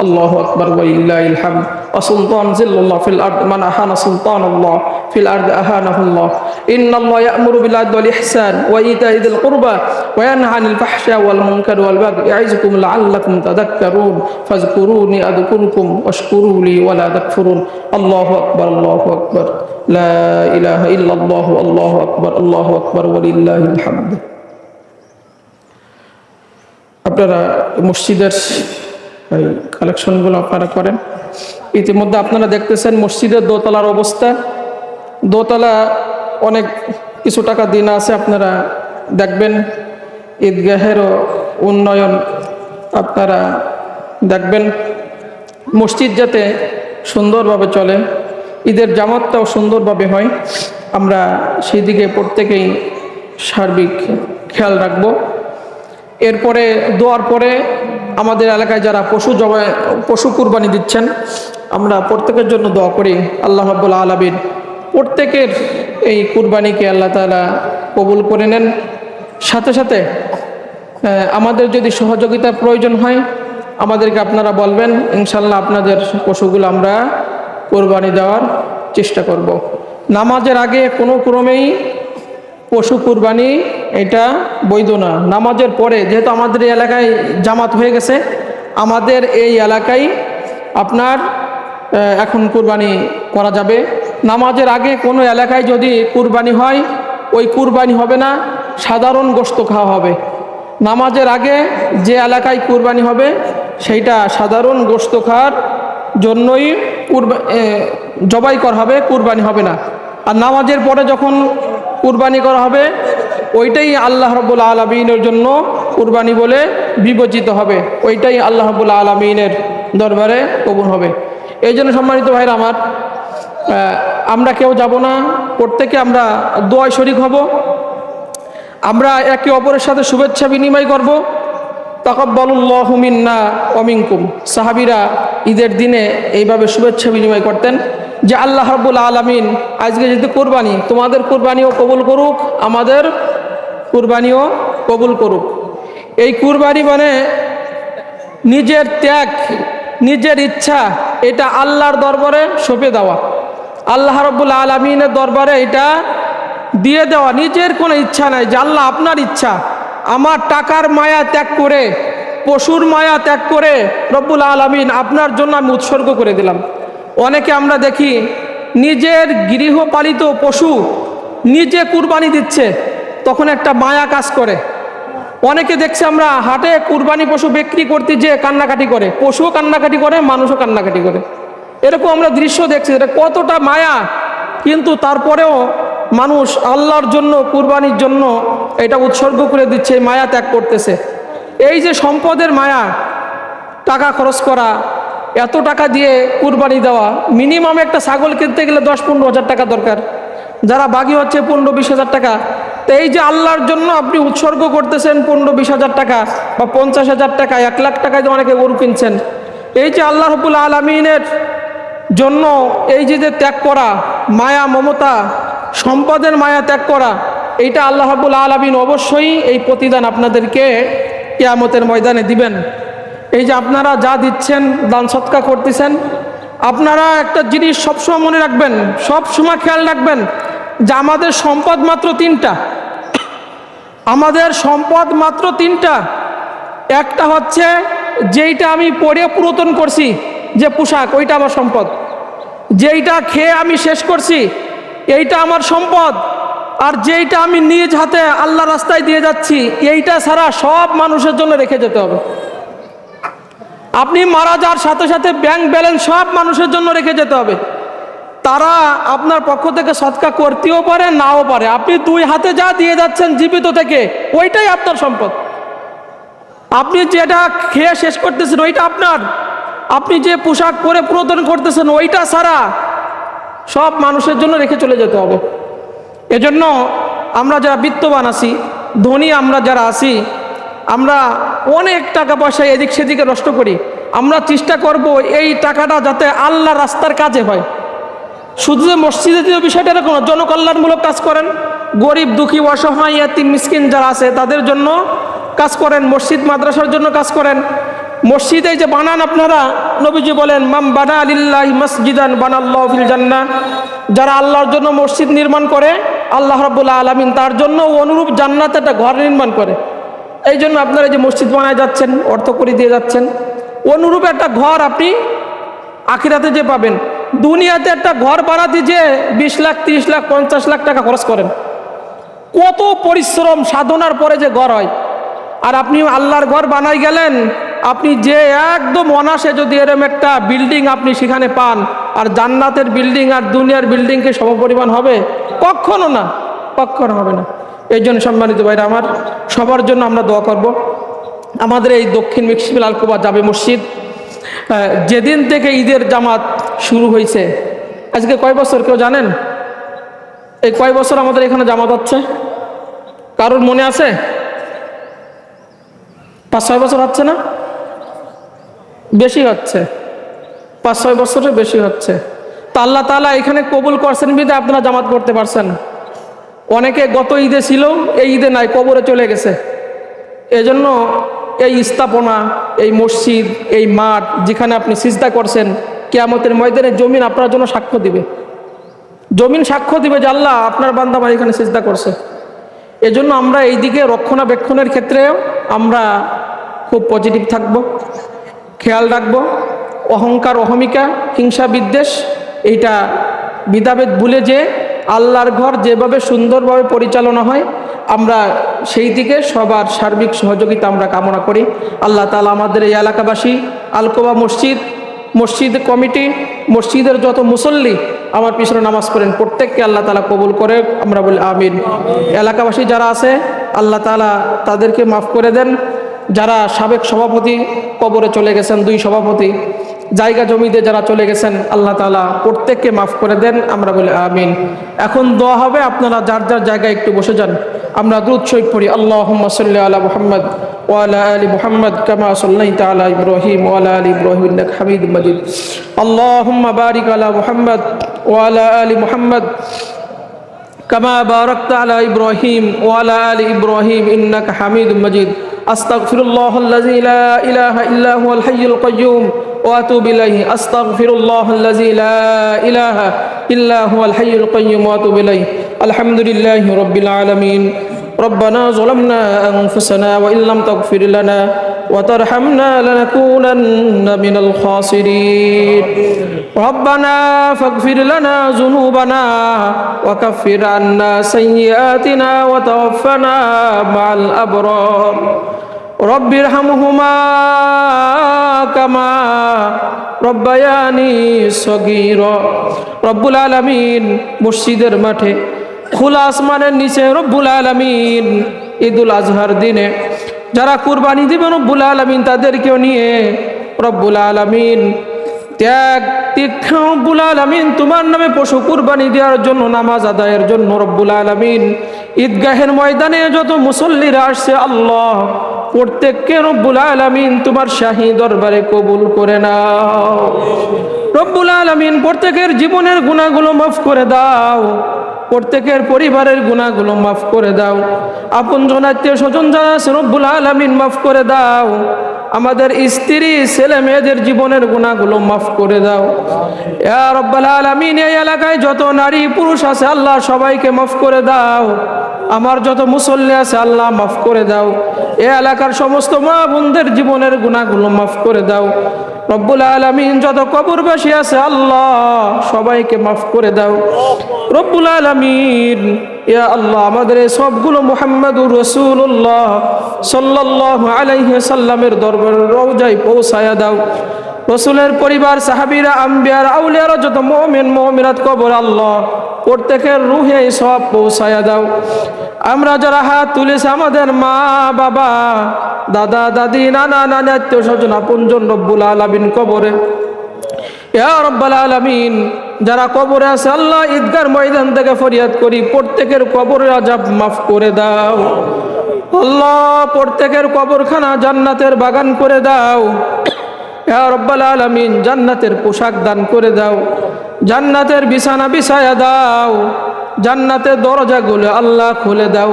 الله أكبر ولله الحمد وسلطان ذل الله في الأرض من أهان سلطان الله في الأرض أهانه الله إن الله يأمر بالعدل والإحسان وإيتاء ذي القربى وينهى عن الفحشاء والمنكر والبغي يعظكم لعلكم تذكرون فاذكروني أذكركم واشكروا لي ولا تكفرون الله أكبر لا إله إلا الله الله أكبر ولله الحمد আপনারা মসজিদের এই কালেকশনগুলো আপনারা করেন ইতিমধ্যে আপনারা দেখতেছেন মসজিদের দোতলার অবস্থা দোতলা অনেক কিছু টাকা দিন আছে আপনারা দেখবেন ঈদগাহেরও উন্নয়ন আপনারা দেখবেন মসজিদ যাতে সুন্দরভাবে চলে ঈদের জামাতটাও সুন্দরভাবে হয় আমরা সেই দিকে প্রত্যেকেই সার্বিক খেয়াল রাখব এরপরে দোয়ার পরে আমাদের এলাকায় যারা পশু কুরবানি দিচ্ছেন আমরা প্রত্যেকের জন্য দোয়া করি আল্লাহ রাব্বুল আলামিন প্রত্যেকের এই কুরবানিকে আল্লাহ তাআলা কবুল করে নেন সাথে সাথে আমাদের যদি সহযোগিতার প্রয়োজন হয় আমাদেরকে আপনারা বলবেন ইনশাআল্লাহ আপনাদের পশুগুলো আমরা কুরবানি দেওয়ার চেষ্টা করব নামাজের আগে কোনো ক্রমেই পশু কুরবানি এটা বৈধ না নামাজের পরে যেহেতু আমাদের এই এলাকায় জামাত হয়ে গেছে আমাদের এই এলাকায় আপনার এখন কুরবানি করা যাবে নামাজের আগে কোনো এলাকায় যদি কুরবানি হয় ওই কুরবানি হবে না সাধারণ গোশত খাওয়া হবে নামাজের আগে যে এলাকায় কুরবানি হবে সেইটা সাধারণ গোশত খাওয়ার জন্যই জবাই করা হবে কুরবানি হবে না আর নামাজের পরে যখন কুরবানি করা হবে ওইটাই আল্লাহ রাব্বুল আলামিনের জন্য কুরবানি বলে বিবেচিত হবে ওইটাই আল্লাহ রাব্বুল আলামিনের দরবারে কবুল হবে এই জন্য সম্মানিত ভাইরা আমার আমরা কেউ যাব না প্রত্যেকে আমরা দোয়ায় শরীক হব আমরা একে অপরের সাথে শুভেচ্ছা বিনিময় করব তাকাব্বালুল্লাহু মিন্না ওয়া মিনকুম সাহাবীরা ঈদের দিনে এইভাবে শুভেচ্ছা বিনিময় করতেন যে আল্লাহ রাব্বুল আলামিন আজকে যেহেতু কুরবানি তোমাদের কুরবানিও কবুল করুক আমাদের কুরবানিও কবুল করুক এই কুরবানি মানে নিজের ত্যাগ নিজের ইচ্ছা এটা আল্লাহর দরবারে সঁপে দেওয়া আল্লাহ রাব্বুল আলামিনের দরবারে এটা দিয়ে দেওয়া নিজের কোনো ইচ্ছা নাই যে আল্লাহ আপনার ইচ্ছা আমার টাকার মায়া ত্যাগ করে পশুর মায়া ত্যাগ করে রব্বুল আলামিন আপনার জন্য আমি উৎসর্গ করে দিলাম অনেকে আমরা দেখি নিজের গৃহপালিত পশু নিজে কুরবানি দিচ্ছে তখন একটা মায়া কাজ করে অনেকে দেখছি আমরা হাটে কুরবানি পশু বিক্রি করতে যে কান্নাকাটি করে পশুও কান্নাকাটি করে মানুষও কান্নাকাটি করে এরকম আমরা দৃশ্য দেখছি এটা কতটা মায়া কিন্তু তারপরেও মানুষ আল্লাহর জন্য কুরবানির জন্য এটা উৎসর্গ করে দিচ্ছে মায়া ত্যাগ করতেছে এই যে সম্পদের মায়া টাকা খরচ করা এত টাকা দিয়ে কুরবানি দেওয়া মিনিমাম একটা ছাগল কিনতে গেলে 10-15 হাজার টাকা দরকার যারা বাকি হচ্ছে 15-20 হাজার টাকা তো এই যে আল্লাহর জন্য আপনি উৎসর্গ করতেছেন 15-20 হাজার টাকা বা 50 হাজার টাকা 1 লাখ টাকায় অনেকে গরু কিনছেন এই যে আল্লাহ রাব্বুল আলামিনের জন্য এই যে ত্যাগ করা মায়া মমতা সম্পদের মায়া ত্যাগ করা এইটা আল্লাহ রাব্বুল আলামিন অবশ্যই এই প্রতিদান আপনাদেরকে কিয়ামতের ময়দানে দিবেন এই যে আপনারা যা দিচ্ছেন দান সৎকা করতেছেন আপনারা একটা জিনিস সবসময় মনে রাখবেন সবসময় খেয়াল রাখবেন যে আমাদের সম্পদ মাত্র 3টা আমাদের সম্পদ মাত্র 3টা একটা হচ্ছে যেইটা আমি পরে পুরাতন করছি যে পোশাক ওইটা আমার সম্পদ যেইটা খেয়ে আমি শেষ করছি এইটা আমার সম্পদ আর যেইটা আমি নিজ হাতে আল্লাহ রাস্তায় দিয়ে যাচ্ছি এইটা ছাড়া সব মানুষের জন্য রেখে যেতে হবে আপনি মারা যাওয়ার সাথে সাথে ব্যাংক ব্যালেন্স সব মানুষের জন্য রেখে যেতে হবে। তারা আপনার পক্ষ থেকে সৎকা করতেও পারে, নাও পারে। আপনি দুই হাতে যা দিয়ে যাচ্ছেন জীবিত থেকে, ওইটাই আপনার সম্পদ। আপনি যেটা খেয়ে শেষ করতেছেন ওইটা আপনার। আপনি যে পোশাক পরে প্রদান করতেছেন ওইটা ছাড়া সব মানুষের জন্য রেখে চলে যেতে হবে। এজন্য আমরা যারা বিত্তবান আছি, ধনী আমরা যারা আছি, আমরা অনেক টাকা পয়সা এদিক সেদিকে নষ্ট করি। আমরা চেষ্টা করব এই টাকাটা যাতে আল্লাহ রাস্তার কাজে হয়। শুধু যে মসজিদে দিয়ে বিষয়টা এরকম না, জনকল্যাণমূলক কাজ করেন, গরিব দুঃখী অসহায় ইয়াতিম মিসকিন যারা আছে তাদের জন্য কাজ করেন, মসজিদ মাদ্রাসার জন্য কাজ করেন। মসজিদে যে বানান আপনারা, নবীজি বলেন মাম বানা লিল্লাহি মসজিদান বানাল্লাহু ফিল জান্নাহ, যারা আল্লাহর জন্য মসজিদ নির্মাণ করে আল্লাহ রাব্বুল আলামিন তার জন্য অনুরূপ জান্নাতে একটা ঘর নির্মাণ করে। এই জন্য আপনারা যে মসজিদ বানায় যাচ্ছেন, অর্থ করে দিয়ে যাচ্ছেন, অনুরূপ একটা ঘর আপনি আখিরাতে যে পাবেন। দুনিয়াতে একটা ঘর বানাতে যে 20 লাখ 30 লাখ 50 লাখ টাকা খরচ করেন, কত পরিশ্রম সাধনার পরে যে ঘর হয়। আর আপনি আল্লাহর ঘর বানাই গেলেন, আপনি যে একদম অনাসে যদি এরকম একটা বিল্ডিং আপনি সেখানে পান, আর জান্নাতের বিল্ডিং আর দুনিয়ার বিল্ডিংকে সমপরিমাণ হবে? কখনো না, কখনো হবে না। এই জন্য সম্মানিত ভাইরা আমার, সবার জন্য আমরা দোয়া করব। আমাদের এই দক্ষিণ মিশকাতুল আল-কুবা জামে মসজিদ যেদিন থেকে ঈদের জামাত শুরু হয়েছে, আজকে কয় বছর কেউ জানেন? এই কয় বছর আমাদের এখানে জামাত হচ্ছে কারোর মনে আছে? 5-6 বছর হচ্ছে না? বেশি হচ্ছে, 5-6 বছরের বেশি হচ্ছে। তা আল্লাহ তাআলা এখানে কবুল করছেন বিধায় আপনারা জামাত করতে পারছেন। অনেকে গত ঈদে ছিল, এই ঈদে নাই, কবরে চলে গেছে। এজন্য এই স্থাপনা, এই মসজিদ, এই মাঠ যেখানে আপনি সিজদা করছেন, কিয়ামতের ময়দানে জমিন আপনার জন্য সাক্ষ্য দিবে। জমিন সাক্ষ্য দিবে যে আল্লাহ আপনার বান্দা আমার এখানে সিজদা করছে। এজন্য আমরা এই দিকে রক্ষণাবেক্ষণের ক্ষেত্রেও আমরা খুব পজিটিভ থাকব, খেয়াল রাখব। অহংকার, অহমিকা, হিংসা, বিদ্বেষ, এইটা বিধাভেদ ভুলে যে আল্লাহর ঘর যেভাবে সুন্দরভাবে পরিচালনা হয়, আমরা সেই দিকে সবার সার্বিক সহযোগিতা আমরা কামনা করি। আল্লাহ তাআলা আমাদের এই এলাকাবাসী, আল-কুবা মসজিদ, মসজিদ কমিটি, মসজিদের যত মুসল্লি আমার পিছনে নামাজ পড়েন, প্রত্যেককে আল্লাহ তাআলা কবুল করে, আমরা বলি আমিন। এলাকাবাসী যারা আছে আল্লাহ তাআলা তাদেরকে মাফ করে দেন। যারা সাবেক সভাপতি কবরে চলে গেছেন, 2 সভাপতি, জায়গা জমিতে যারা চলে গেছেন, আল্লাহ তাআলা প্রত্যেককে মাফ করে দেন, আমরা বলি আমিন। এখন দোয়া হবে, আপনারা যার যার জায়গায় একটু বসে যান। আমরা দুরূদ শরীফ পড়ি। আল্লাহুম্মা সাল্লি আলা মুহাম্মদ ওয়া আলা আলি মুহাম্মদ কামা সাল্লাইতা আলা ইব্রাহিম ওয়া আলা আলি ইব্রাহিম ইন্নাকা হামিদুম মাজিদ। আল্লাহুম্মা বারিক আলা মুহাম্মদ ওয়া আলা আলি মুহাম্মদ কামা বারাকতা আলা ইব্রাহিম ওয়া আলা আলি ইব্রাহিম ইন্নাকা হামিদুম মাজিদ। আস্তাগফিরুল্লাহাল্লাযী লা ইলাহা ইল্লা হুয়াল হাইয়ুল কাইয়্যুম ওয়া আতুবু ইলাইহি। আস্তাগফিরুল্লাহাল্লাযী লা ইলাহা ইল্লা হুয়াল হাইয়ুল কাইয়্যুম ওয়া আতুবু ইলাইহি। আলহামদুলিল্লাহি রাব্বিল আলামিন। ربنا ظلمنا أنفسنا وإن لم تغفر لنا وترحمنا لنكونن من الخاسرين. ربنا فاغفر لنا ذنوبنا وكفر عنا سيئاتنا وتوفنا مع الأبرار. رب ارحمهما كما ربياني صغيرا. রব্বুল আলামিন মসজিদের মাঠে খোলা আসমানের নিচে রব্বুল আলামিন ঈদুল আজহার দিনে যারা কুরবানি দিবে রব্বুল আলামিন তাদেরকেও নিয়ে রব্বুল আলামিন ত্যাগ তীক্ষা রব্বুল আলামিন তোমার নামে পশু কুরবানি দেওয়ার জন্য, নামাজ আদায়ের জন্য রব্বুল আলামিন ঈদগাহের ময়দানে যত মুসল্লিরা আসছে আল্লাহ প্রত্যেককে রব্বুল আলামিন তোমার শাহী দরবারে কবুল করে নাও। রব্বুল আলামিন প্রত্যেকের জীবনের গুনাহগুলো মাফ করে দাও, প্রত্যেকের পরিবারের গুনাহগুলো মাফ করে দাও, আপনজন আত্মীয় স্বজন যারা আছে রব্বুল আলামিন মাফ করে দাও, আমাদের স্ত্রী ছেলে মেয়েদের জীবনের গুনাহগুলো মাফ করে দাও ইয়া রাব্বাল আলামিন। এই এলাকায় যত নারী পুরুষ আছে আল্লাহ সবাইকে মাফ করে দাও, আমার যত মুসল্লি আছে আল্লাহ মাফ করে দাও, এই এলাকার সমস্ত মা বোনদের জীবনের গুনাহগুলো মাফ করে দাও রব্বুল আলামিন। যত কবরবাসী আছে আল্লাহ সবাইকে মাফ করে দাও রব্বুল আলামিন। ইয়া আল্লাহ আমাদের এই সবগুলো মুহাম্মাদুর রাসূলুল্লাহ সাল্লাল্লাহু আলাইহি সাল্লামের দরবারে রওজায় পৌঁছায়া দাও। রসুলের পরিবার, সাহাবীরা, আম্বিয়ার, আউলিয়ারা, যত মুমিন মুমিনাত কবর আল্লাহ প্রত্যেকের রুহে সব পৌঁছায়া দাও। আমরা যারা হাত তুলেছে আমাদের মা বাবা, দাদা দাদি, নানা নানি, আত্মীয় স্বজন, আপনজন রব্বুল আলামিন কবরে ইয়া রব্বাল আলামিন যারা কবরে আছে আল্লাহ ঈদগার ময়দান থেকে ফরিয়াদ করি প্রত্যেকের কবরের আযাব মাফ করে দাও আল্লাহ। প্রত্যেকের কবরখানা জান্নাতের বাগান করে দাও ইয়া রব্বাল আলামিন। জান্নাতের পোশাক দান করে দাও, জান্নাতের বিছানা বিছায়া দাও, জান্নাতের দরজাগুলো আল্লাহ খুলে দাও।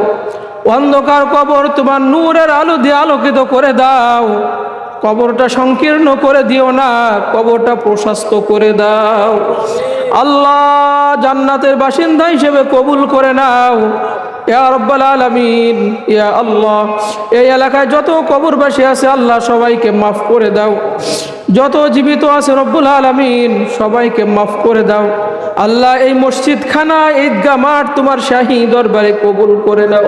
অন্ধকার কবর তোমার নূরের আলো দিয়ে আলোকিত করে দাও। কবরটা সংকীর্ণ করে দিও না, কবরটা প্রশস্ত করে দাও আল্লাহ। জান্নাতের বাসিন্দা হিসেবে কবুল করে নাও ইয়া রব্বাল আলামিন। ইয়া আল্লাহ এই এলাকায় যত কবরবাসী আছে আল্লাহ সবাইকে মাফ করে দাও। যত জীবিত আছে রব্বুল আলামিন সবাইকে মাফ করে দাও আল্লাহ। এই মসজিদখানা, ঈদগাহ মাঠ তোমার শাহী দরবারে কবুল করে নাও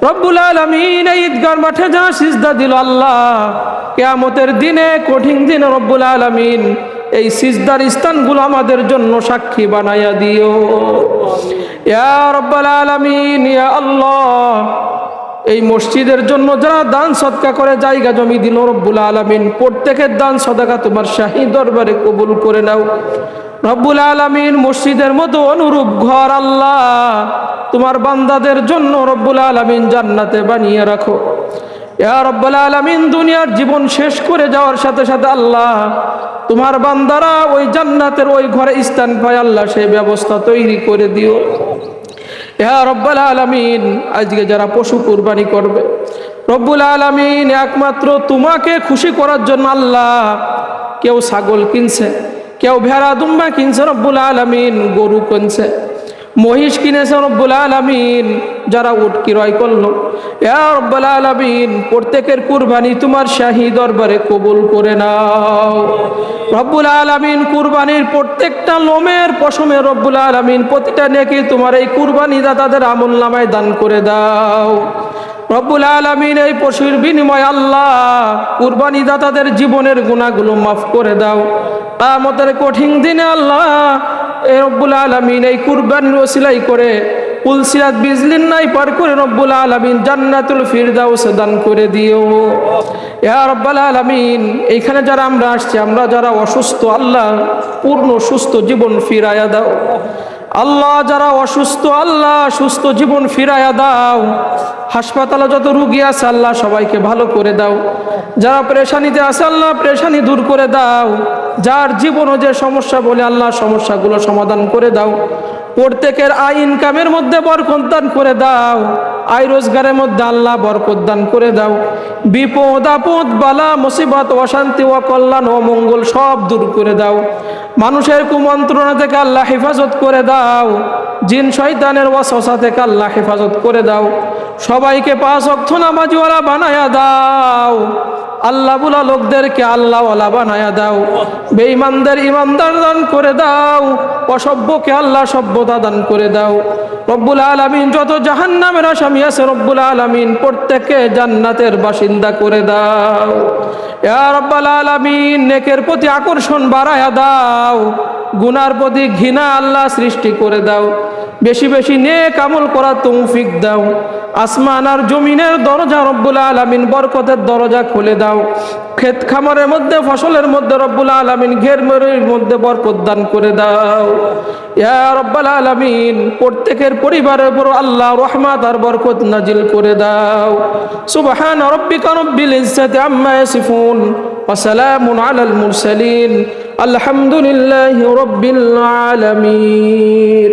রব্বুল আলামিন। এই ঈদগাহর মাঠে যারা সিজদা দিল আল্লাহ কিয়ামতের দিনে, কঠিন দিনে রব্বুল আলামিন এই সিজদার স্থানগুলো আমাদের জন্য সাক্ষী বানায়া দিও ইয়া রব্বুল আলামিন। ইয়া আল্লাহ এই মসজিদের জন্য যারা দান সদকা করে জায়গা জমি দিল রব্বুল আলামিন প্রত্যেকের দান সদকা তোমার শাহী দরবারে কবুল করে নাও রব্বুল আলামিন। মসজিদের মতো অনুরূপ ঘর আল্লাহ তোমার বান্দাদের জন্য রব্বুল আলামিন জান্নাতে বানিয়ে রাখো ইয়া রব্বুল আলামিন। দুনিয়ার জীবন শেষ করে যাওয়ার সাথে সাথে আল্লাহ তোমার বান্দারা ওই জান্নাতের ওই ঘরে স্থান পায় আল্লাহ সেই ব্যবস্থা তৈরি করে দিও ইয়া রব্বুল আলামিন। আজকে যারা পশু কুরবানি করবে রব্বুল আলামিন একমাত্র তোমাকে খুশি করার জন্য আল্লাহ কেউ ছাগল কিনছে, কেউ ভেড়া দুম্বা কিনছে রব্বুল আলামিন, গরু কিনছে, মহিষ কিনেছে রব্বুল আলামিন, যারা উট ক্রয় করলো ইয়া রব্বুল আলামিন প্রত্যেকের কুরবানি তোমার শাহী দরবারে কবুল করে নাও রব্বুল আলামিন। কুরবানির প্রত্যেকটা লোমের পশমে রব্বুল আলামিন প্রতিটা নেকি তোমার এই কুরবানি দাতাদের আমলনামায় দান করে দাও রব্বুল আলামিন। এই পশুর বিনিময়ে আল্লাহ কুরবানি দাতাদের জীবনের গুনাহগুলো মাফ করে দাও কিয়ামতের কঠিন দিনে আল্লাহ রব্বুল আলামিন এই কুরবানির ওসিলাই করে পুলসিরাত বিজলিন নাই পার করে রব্বুল আলামিন জান্নাতুল ফিরদাউস দান করে দিও ইয়া রব্বুল আলামিন। এইখানে যারা আমরা আসছি, আমরা যারা অসুস্থ আল্লাহ পূর্ণ সুস্থ জীবন ফিরায়া দাও আল্লাহ। যারা অসুস্থ আল্লাহ সুস্থ জীবন ফিরায়া দাও। হাসপাতালে যত রোগী আছে আল্লাহ সবাইকে ভালো করে দাও। যারা পেরেশানিতে আছে আল্লাহ পেরেশানি দূর করে দাও। যার জীবনও যে সমস্যা বলে আল্লাহ সমস্যাগুলো সমাধান করে দাও। প্রত্যেকের আয় ইনকামের মধ্যে বরকত দান করে দাও, আয় রোজগারের মধ্যে আল্লাহ বরকত দান করে দাও। বিপদ আপদ বালা মুসিবত অশান্তি অকল্যাণ অমঙ্গল সব দূর করে দাও। মানুষের কুমন্ত্রণা থেকে আল্লাহ হেফাজত করে দাও। জিন শয়তানের ওয়াসওয়াসা থেকে আল্লাহ হেফাজত করে দাও। সবাইকে পাঁচ ওয়াক্ত নামাজওয়ালা বানায়া দাও। আল্লাহ বুলা লোকদেরকে আল্লাহওয়ালা বানায়া দাও। বেঈমানদের ইমানদার দান করে দাও। অসভ্যকে আল্লাহ সভ্যতা দান করে দাও রব্বুল আলামিন। যত জাহান্নামের আসামি আছে রব্বুল আলামিন প্রত্যেককে জান্নাতের বাসিন্দা করে দাও ইয়া রব্বুল আলামিন। নেকের প্রতি আকর্ষণ বাড়ায়া দাও, গুনার প্রতি ঘৃণা আল্লাহ সৃষ্টি করে দাও। বেশি বেশি নেক আমল করার তৌফিক দাও। আসমান আর জমিনের দরজা রব্বুল আলামিন বরকতের দরজা খুলে দাও। ক্ষেত খামারের মধ্যে ফসলের মধ্যে রব্বুল আলামিন ঘেরমের মধ্যে বরকত দান করে দাও ইয়া রব্বুল আলামিন। প্রত্যেকের পরিবারের উপর আল্লাহ রহমত আর বরকত নাজিল করে দাও। সুবহান রাব্বিকা রাব্বিল ইজ্জাতি আম্মা ইয়াসিফুন ওয়া সালামুন আলাল মুরসালিন আলহামদুলিল্লাহি রাব্বিল আলামিন।